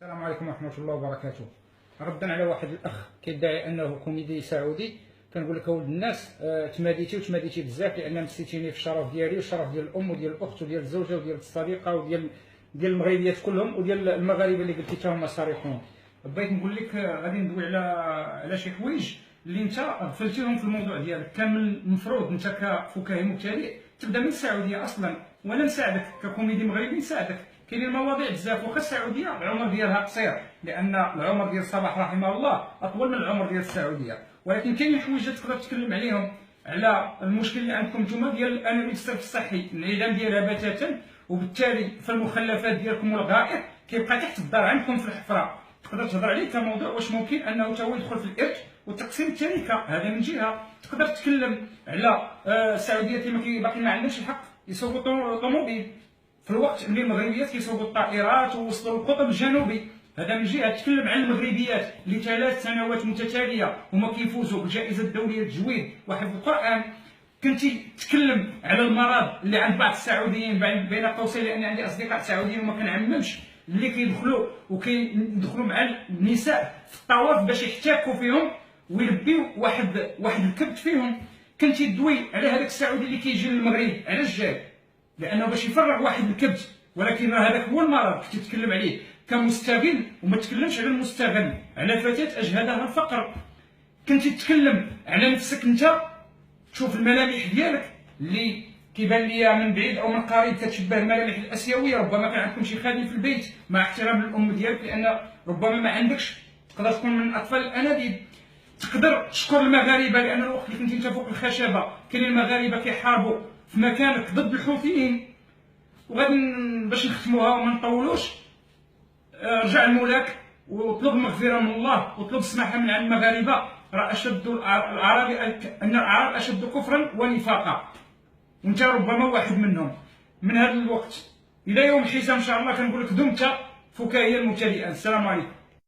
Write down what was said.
السلام عليكم ورحمة الله وبركاته. ردا على واحد الأخ كيدعي أنه كوميدي سعودي، كنقول لك ولد الناس، تماديتي بزاف، لأن مسيتيني في الشرف ديالي والشرف ديال الأم وديال الأخت وديال الزوجة وديال الصديقة وديال المغربيات كلهم وديال المغاربة اللي قلتي حتى هما صريحون. بغيت نقول لك غادي ندوي على شي حوايج اللي انت غفلتيهم في الموضوع ديالك. كان المفروض انت كفكاهي مبتدئ تبدا من السعوديه اصلا، وانا نساعدك ككوميدي مغربي نساعدك. كاينين المواضيع بزاف، واخا السعوديه العمر ديالها قصير، لان العمر ديال صلاح رحمه الله اطول من العمر ديال السعوديه، ولكن كاينين حوايج تقدر تتكلم عليهم، على المشكل اللي عندكم نتوما ديال الانابيب الصرف الصحي، الانعدام ديالها بتاتا، وبالتالي فالمخلفات ديالكم والغائط كيبقى تحت الدار عندكم في الحفره. تقدر تهضر عليه كموضوع واش ممكن انه تا هو يدخل في الارث وتقسيم التركه، هذا من جهه. تقدر تتكلم على السعوديات اللي باقي ما عندهمش الحق يسوقوا طوموبيل في الوقت اللي المغربيات كيسوقوا الطائرات ووصلوا للقطب الجنوبي، هذا من جهه. تكلم على المغربيات اللي 3 سنوات متتاليه هما كيفوزوا بالجائزه الدوليه للتجويد وحفظ القران. كنتي تتكلم على المرض اللي عند بعض السعوديين بين قوسين، لان عندي اصدقاء سعوديين وما كنعممش، اللي كيدخلوا مع النساء في الطواف باش يحتكوا فيهم ويلبيو واحد الكبت فيهم. كنتي تدوي على هذاك السعودي اللي كيجي للمغرب، علاش جاي؟ لانه باش يفرغ واحد الكبت، ولكن راه هذاك هو المرض. كنتي تتكلم عليه كمستغل وما تكلمش على المستغل، على فتاة اجهدها الفقر. كنتي تتكلم على نفسك انت، تشوف الملامح ديالك اللي كيبان ليا من بعيد او من قريب كتشبه الملامح الاسيويه. ربما كان عندكم شي خادم في البيت، مع احترام للام ديالك، لان ربما ما عندكش، تقدر تكون من اطفال الانابيب. تقدر تشكر المغاربه، لان الوقت اللي كنتي انت فوق الخشبه كاينين المغاربه كيحاربوا في مكانك ضد الحوثيين. وغادي باش نختموها وما نطولوش، رجع لمولاك وطلب مغفره من الله وطلب السماحه من المغاربه. راه اشد العرب ان العرب اشد كفرا ونفاقا، وانت ربما واحد منهم. من هذا الوقت الى يوم الحساب ان شاء الله كنقول لك دمت فكاهيا مبتدئا. السلام عليكم.